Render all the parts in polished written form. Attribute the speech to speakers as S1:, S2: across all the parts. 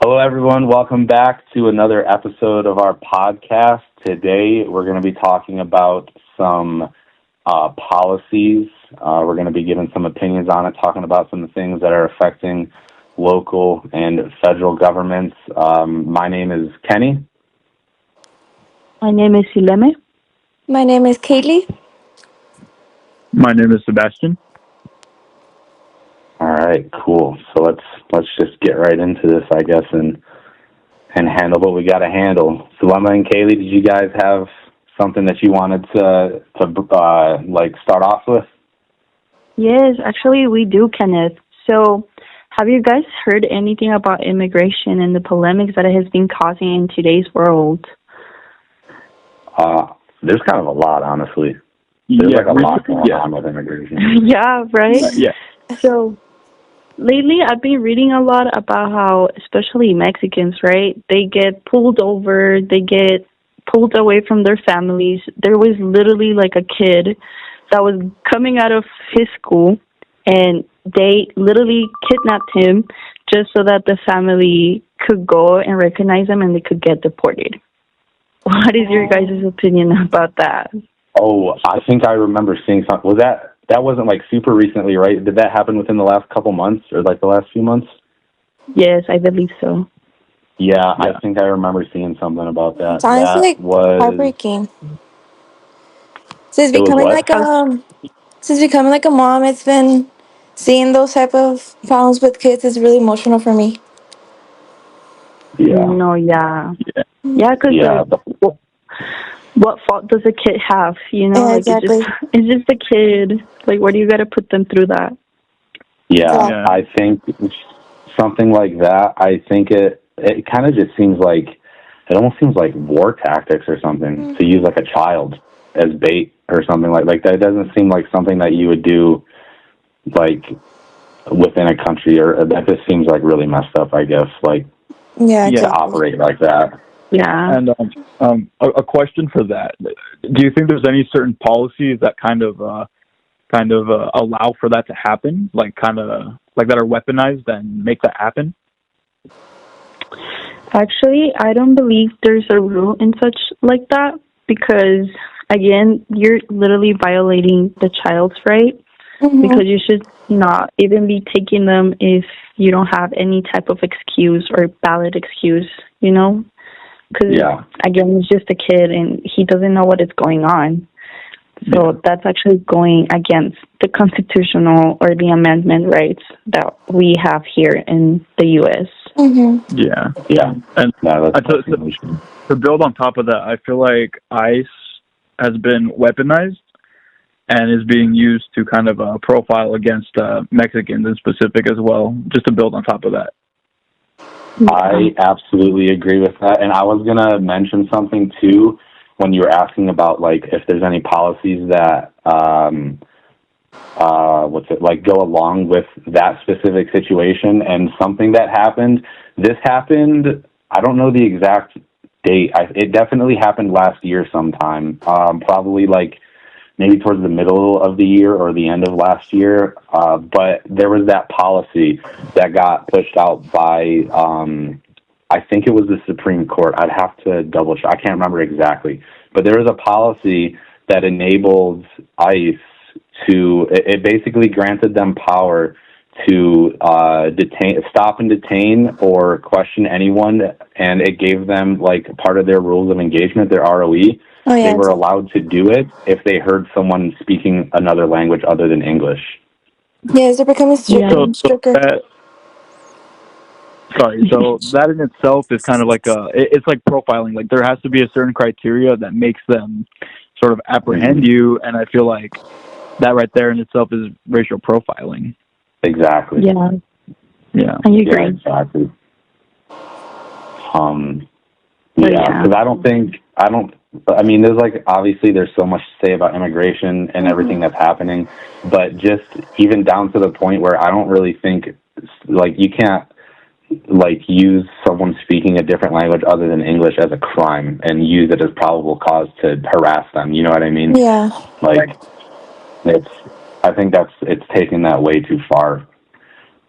S1: Hello, everyone. Welcome back to another episode of our podcast. Today, we're going to be talking about some policies. We're going to be giving some opinions on it, talking about some of the things that are affecting local and federal governments. My name is Kenny.
S2: My name is Hileme.
S3: My name is Kaylee.
S4: My name is Sebastian.
S1: All right, cool. So let's just get right into this, I guess, and handle what we got to handle. So, Lemma and Kaylee, did you guys have something that you wanted to start off with?
S2: Yes, actually we do, Kenneth. So, have you guys heard anything about immigration and the polemics that it has been causing in today's world?
S1: There's kind of a lot, honestly. There's a lot going on with immigration.
S2: Yeah, right?
S4: Yeah.
S2: So, lately I've been reading a lot about how, especially Mexicans, right? They get pulled over, they get pulled away from their families. There was literally like a kid that was coming out of his school, and they literally kidnapped him just so that the family could go and recognize him and they could get deported. What is your guys' opinion about that?
S1: Oh, I think I remember seeing something. Was that wasn't like super recently, right? Did that happen within the last couple months or like the last few months?
S2: Yes, I believe so.
S1: Yeah, I think I remember seeing something about that.
S3: Sounds
S1: That
S3: like
S1: was
S3: heartbreaking. Since
S1: It was
S3: becoming
S1: what?
S3: like since becoming like a mom, it's been seeing those type of problems with kids is really emotional for me.
S1: Yeah.
S2: No, yeah. Yeah, because
S1: Yeah.
S2: what fault does a kid have? You know,
S3: Yeah,
S2: like
S3: exactly.
S2: it's just a kid. Like, what do you got to put them through that?
S1: Yeah,
S3: Yeah.
S1: I think something like that. I think it kind of just seems like it almost seems like war tactics or something to use like a child as bait or something like that. Doesn't seem like something that you would do like within a country, or that just seems like really messed up. I guess like
S3: Yeah,
S1: to
S3: exactly.
S1: operate like that.
S2: Yeah.
S4: And a question for that: do you think there's any certain policies that kind of allow for that to happen, like kind of like that are weaponized and make that happen?
S2: Actually, I don't believe there's a rule in such like that because, again, you're literally violating the child's right because you should not even be taking them if you don't have any type of excuse or valid excuse, you know? Because, again, he's just a kid and he doesn't know what is going on. So that's actually going against the constitutional or the amendment rights that we have here in the U.S.
S4: Yeah. And
S1: No,
S4: to build on top of that, I feel like ICE has been weaponized and is being used to kind of profile against Mexicans in specific as well, just to build on top of that.
S1: I absolutely agree with that. And I was going to mention something, too, when you were asking about, like, if there's any policies that, go along with that specific situation. And something that happened, this happened, I don't know the exact date. It definitely happened last year sometime, probably, like, maybe towards the middle of the year or the end of last year. But there was that policy that got pushed out by, I think it was the Supreme Court. I'd have to double check. I can't remember exactly. But there was a policy that enabled ICE it basically granted them power to stop and detain or question anyone, and it gave them, like, part of their rules of engagement, their ROE.
S3: Oh, yeah.
S1: They were allowed to do it if they heard someone speaking another language other than English.
S3: Yes, they're becoming stricter.
S4: So that in itself is kind of like it's like profiling. Like there has to be a certain criteria that makes them sort of apprehend you, and I feel like that right there in itself is racial profiling.
S1: Exactly.
S2: Yeah.
S4: Yeah.
S2: I agree.
S1: Yeah, exactly. Because I mean, there's like, obviously there's so much to say about immigration and everything that's happening, but just even down to the point where I don't really think, like, you can't, like, use someone speaking a different language other than English as a crime and use it as probable cause to harass them. You know what I mean?
S3: Yeah.
S1: Like, I think it's taken that way too far.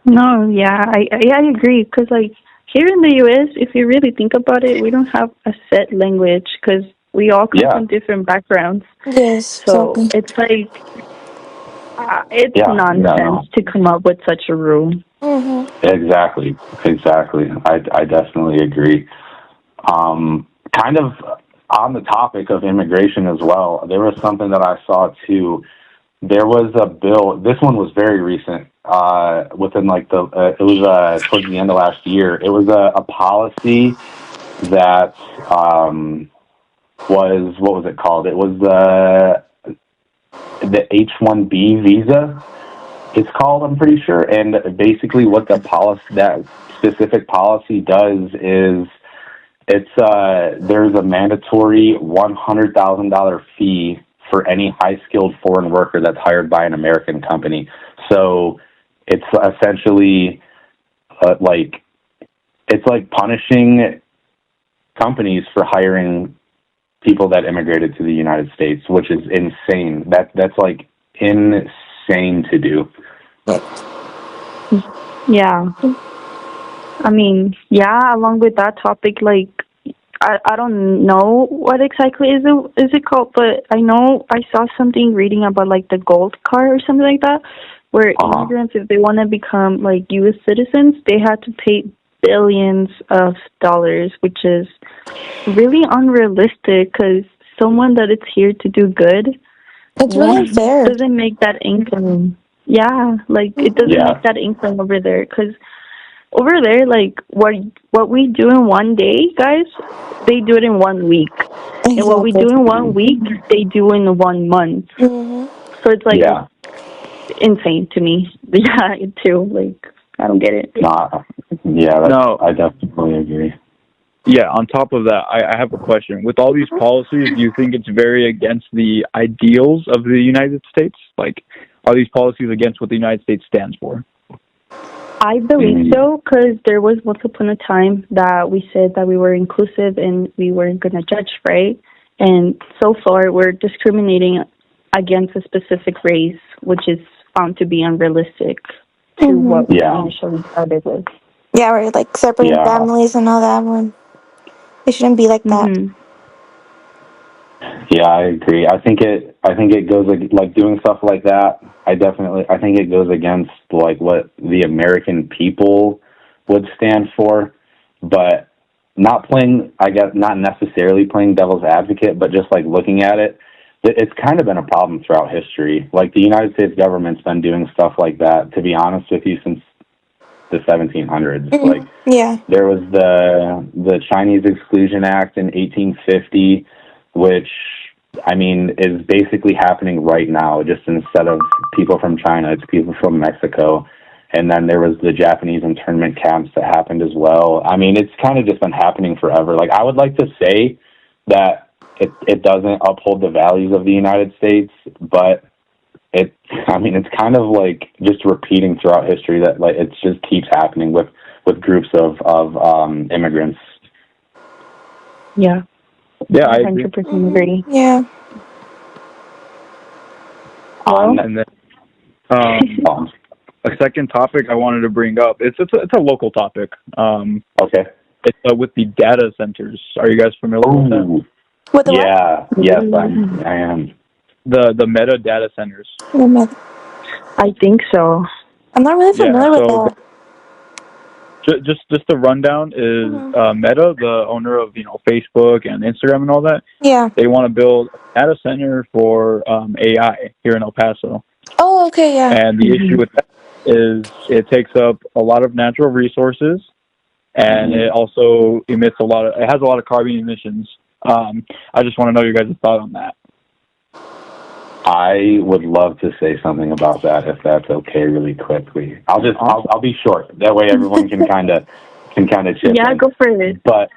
S2: No, yeah, I agree because, like, here in the U.S., if you really think about it, we don't have a set language because we all come from different backgrounds.
S3: Yes,
S2: So
S3: exactly.
S2: it's like, it's
S1: Yeah,
S2: nonsense to come up with such a rule.
S1: Exactly. I definitely agree. Kind of on the topic of immigration as well, there was something that I saw too. There was a bill. This one was very recent. Within like it was towards the end of last year. It was a policy that was, what was it called? It was the H-1B visa. It's called, I'm pretty sure. And basically, what that specific policy does is there's a mandatory $100,000 fee for any high-skilled foreign worker that's hired by an American company. So it's essentially it's like punishing companies for hiring people that immigrated to the United States, which is insane. That's like insane to do.
S2: Yeah. I mean, yeah, along with that topic, like, I don't know what exactly is it called, but I know I saw something reading about like the gold card or something like that, where immigrants, if they want to become like U.S. citizens, they had to pay billions of dollars, which is really unrealistic because someone that is here to do good,
S3: It's really unfair.
S2: doesn't make that income. Yeah, like it doesn't make that income over there because over there, like what we do in one day, guys, they do it in 1 week, and what we do in 1 week, they do in 1 month. So it's like insane to me. Yeah, too. Like I don't get it.
S1: I definitely agree.
S4: Yeah, on top of that, I have a question. With all these policies, do you think it's very against the ideals of the United States? Like, are these policies against what the United States stands for?
S2: I believe so, because there was once upon a time that we said that we were inclusive and we weren't going to judge, right? And so far, we're discriminating against a specific race, which is found to be unrealistic to what we initially started with.
S3: Yeah, we're like separating families and all that one. It shouldn't be like that.
S1: Yeah, I agree. I think it goes like doing stuff like that. I think it goes against like what the American people would stand for, but not necessarily playing devil's advocate, but just like looking at it, it's kind of been a problem throughout history. Like the United States government's been doing stuff like that, to be honest with you, since the 1700s. Like there was the Chinese Exclusion Act in 1850, which I mean is basically happening right now. Just instead of people from China, it's people from Mexico. And then there was the Japanese internment camps that happened as well. I mean, it's kind of just been happening forever. Like I would like to say that it doesn't uphold the values of the United States, but it's kind of like just repeating throughout history that like it just keeps happening with groups of immigrants.
S2: Yeah.
S4: Yeah, I
S2: 100% agree.
S3: Yeah.
S4: And then, a second topic I wanted to bring up. It's a local topic.
S1: Okay.
S4: It's with the data centers. Are you guys familiar with that?
S3: With the
S1: what? Yes, I am.
S4: The Meta data centers.
S2: I think so.
S3: I'm not really familiar with that.
S4: Just the rundown is Meta, the owner of Facebook and Instagram and all that.
S3: Yeah.
S4: They want to build a data center for AI here in El Paso.
S3: Oh, okay, yeah.
S4: And the issue with that is it takes up a lot of natural resources, and it also emits it has a lot of carbon emissions. I just want to know your guys' thought on that.
S1: I would love to say something about that if that's okay, really quickly. I'll be short. That way, everyone can kind of chip in.
S2: Yeah, go for it.
S1: But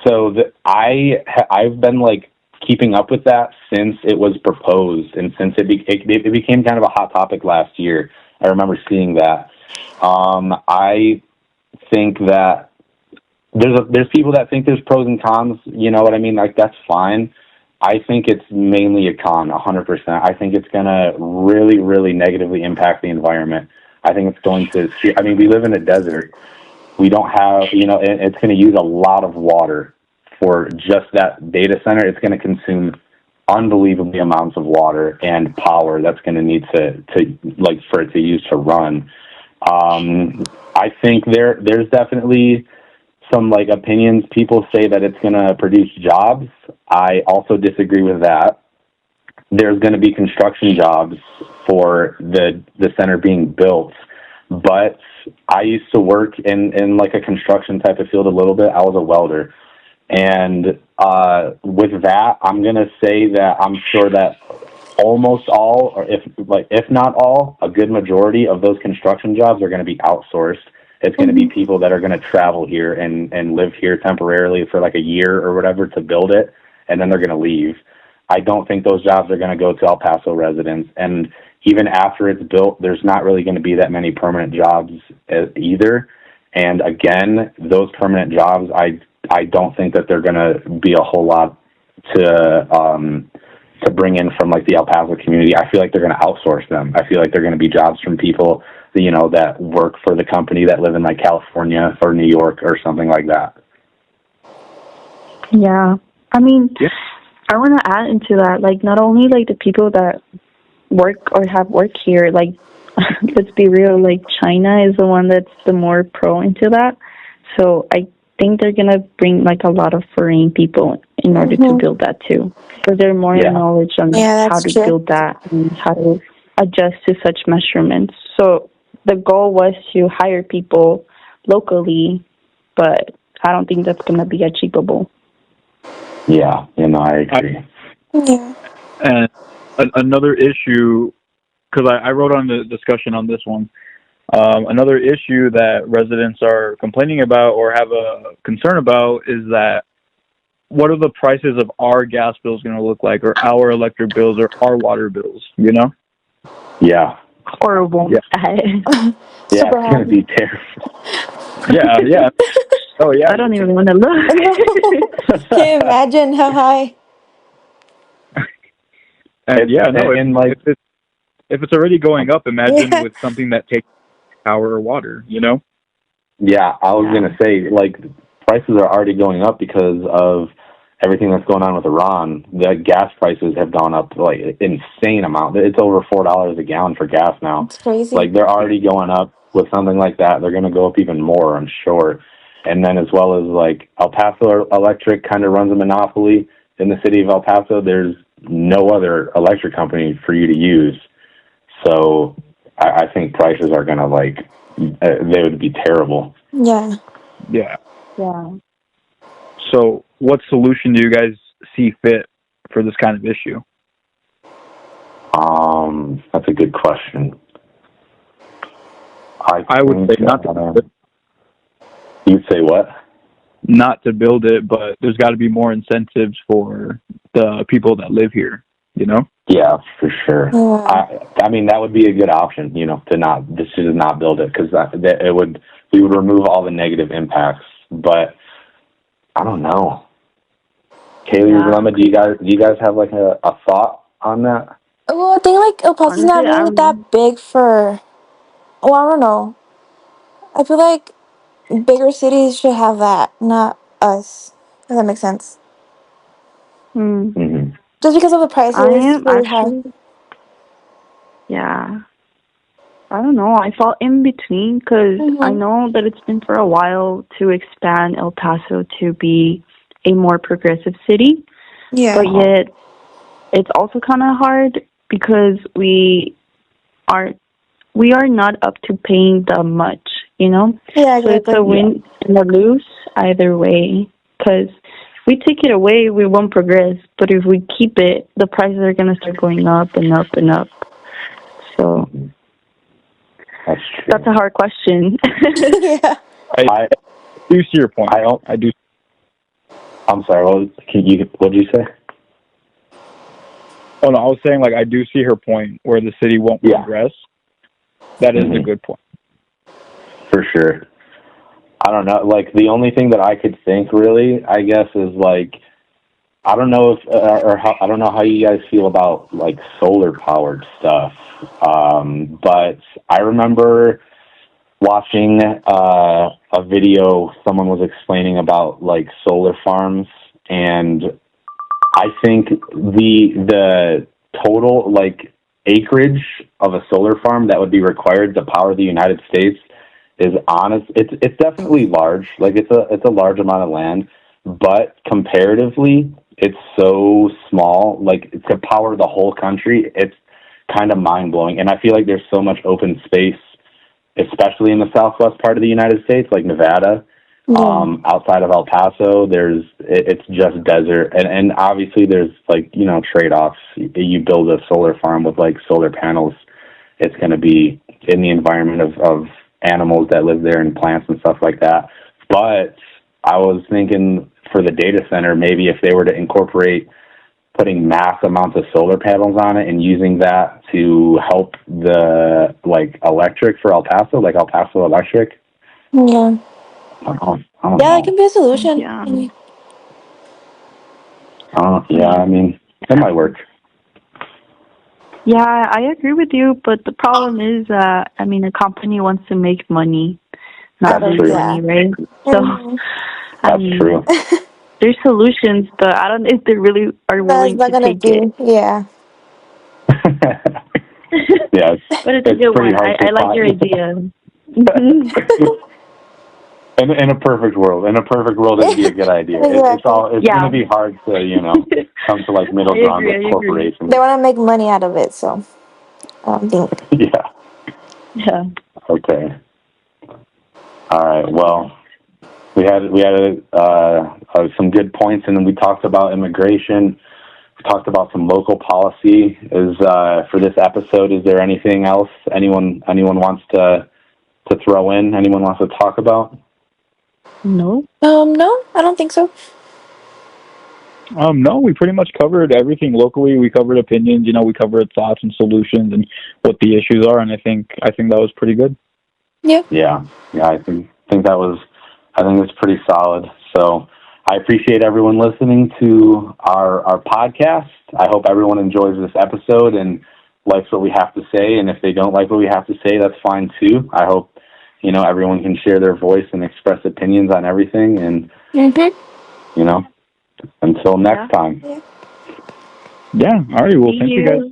S1: so I've been like keeping up with that since it was proposed, and since it became kind of a hot topic last year. I remember seeing that. I think that there's people that think there's pros and cons. You know what I mean? Like that's fine. I think it's mainly a con, 100%. I think it's going to really, really negatively impact the environment. I think it's going to... I mean, we live in a desert, We don't have, it's going to use a lot of water for just that data center. It's going to consume unbelievably amounts of water and power that's going to need to like for it to use to run. I think there's definitely some like opinions. People say that it's going to produce jobs. I also disagree with that. There's going to be construction jobs for the center being built, but I used to work in like a construction type of field a little bit. I was a welder. And with that, I'm going to say that I'm sure that almost all, or if not all, a good majority of those construction jobs are going to be outsourced. It's going to be people that are going to travel here and live here temporarily for like a year or whatever to build it, and then they're going to leave. I don't think those jobs are going to go to El Paso residents. And even after it's built, there's not really going to be that many permanent jobs either. And again, those permanent jobs, I don't think that they're going to be a whole lot to bring in from like the El Paso community. I feel like they're going to outsource them. I feel like they're going to be jobs from people, that work for the company that live in like California or New York or something like that.
S2: Yeah. I mean, I want to add into that, like, not only like the people that work or have work here, like, let's be real, like China is the one that's the more pro into that. So I think they're going to bring like a lot of foreign people in order to build that too, because they're more knowledge on how to build that and how to adjust to such measurements. So the goal was to hire people locally, but I don't think that's going to be achievable.
S1: Yeah, I agree.
S3: Yeah.
S4: And another issue, because I wrote on the discussion on this one, another issue that residents are complaining about or have a concern about is that what are the prices of our gas bills going to look like, or our electric bills, or our water bills,
S1: Yeah.
S2: Horrible.
S1: Yeah, it's going to be terrible.
S4: Yeah. Oh, yeah.
S2: I don't even want to look.
S3: Can you imagine how high?
S4: And if it's already going up, imagine with something that takes power or water,
S1: Yeah, I was going to say, like, prices are already going up because of everything that's going on with Iran. The gas prices have gone up, like, insane amount. It's over $4 a gallon for gas now.
S3: It's crazy.
S1: Like, they're already going up with something like that. They're going to go up even more, I'm sure. And then as well as, like, El Paso Electric kind of runs a monopoly in the city of El Paso. There's no other electric company for you to use. So I think prices are going to, like, they would be terrible.
S3: Yeah.
S2: Yeah.
S4: So what solution do you guys see fit for this kind of issue?
S1: That's a good question.
S4: I would say not to build it.
S1: You'd say what?
S4: Not to build it, but there's got to be more incentives for the people that live here,
S1: Yeah, for sure.
S3: Yeah.
S1: I mean, that would be a good option, to not build it, because we would remove all the negative impacts. But I don't know. Kaylee, Lemma, do you guys have like a thought on that?
S3: Well, I think like El Paso's not really that big for. Well, I don't know. I feel like bigger cities should have that, not us. Does that make sense?
S2: Mm-hmm.
S3: Just because of the prices,
S2: I am
S3: really
S2: actually.
S3: high.
S2: Yeah. I don't know. I fall in between because I know that it's been for a while to expand El Paso to be a more progressive city.
S3: Yeah.
S2: But yet, it's also kind of hard because we are not up to paying that much,
S3: Yeah,
S2: So it's a win and a lose either way. Because if we take it away, we won't progress. But if we keep it, the prices are going to start going up and up and up. So
S1: that's true.
S2: That's a hard question.
S3: Yeah.
S4: I do see your point. I do.
S1: I'm sorry. What did you say?
S4: Oh no, I was saying like I do see her point where the city won't progress. That is a good point.
S1: For sure. I don't know. Like the only thing that I could think really, I guess, is like I don't know if I don't know how you guys feel about like solar powered stuff. But I remember watching a video. Someone was explaining about like solar farms, and I think the total like acreage of a solar farm that would be required to power the United States is honest. It's definitely large. Like it's a large amount of land, but comparatively, it's so small. Like to power the whole country, it's kind of mind blowing. And I feel like there's so much open space, especially in the southwest part of the United States, like Nevada. Outside of El Paso, it's just desert, and obviously there's like trade-offs. You build a solar farm with like solar panels, it's going to be in the environment of animals that live there and plants and stuff like that. But I was thinking for the data center, maybe if they were to incorporate putting mass amounts of solar panels on it and using that to help the like electric for El Paso, like El Paso Electric.
S3: Yeah.
S1: I don't
S3: Yeah,
S1: know.
S3: that can be a solution.
S2: Yeah.
S1: Yeah, I mean, it might work.
S2: Yeah, I agree with you, but the problem is, I mean, a company wants to make money, not
S1: That's
S2: lose
S1: true.
S2: money, right? So,
S3: Mhm.
S2: I
S1: That's
S2: mean,
S1: true.
S2: there's solutions, but I don't know if they really are
S3: That's
S2: willing
S3: not
S2: to
S3: gonna
S2: take it.
S3: do. Yeah.
S1: Yeah,
S2: But it's a good
S1: pretty
S2: one.
S1: hard to
S2: I like your
S1: find.
S2: idea. Mhm.
S1: In a perfect world, it'd be a good idea. It's
S3: Exactly.
S2: Yeah.
S1: going to be hard to come to like middle
S2: I
S1: ground
S2: agree,
S1: with
S2: I agree.
S1: corporations.
S3: They want to make money out of it, so I don't think.
S1: Yeah.
S2: Yeah.
S1: Okay. All right. Well, we had some good points, and then we talked about immigration. We talked about some local policy. For this episode, is there anything else anyone wants to throw in? Anyone wants to talk about?
S2: No.
S3: No, I don't think so.
S4: No, we pretty much covered everything locally. We covered opinions, we covered thoughts and solutions and what the issues are, and I think that was pretty good.
S3: Yeah.
S1: Yeah. I think it's pretty solid. So I appreciate everyone listening to our podcast. I hope everyone enjoys this episode and likes what we have to say. And if they don't like what we have to say, that's fine too. I hope everyone can share their voice and express opinions on everything. And until next time.
S3: Yeah.
S4: Yeah. All right. Well,
S2: See
S4: thank you guys.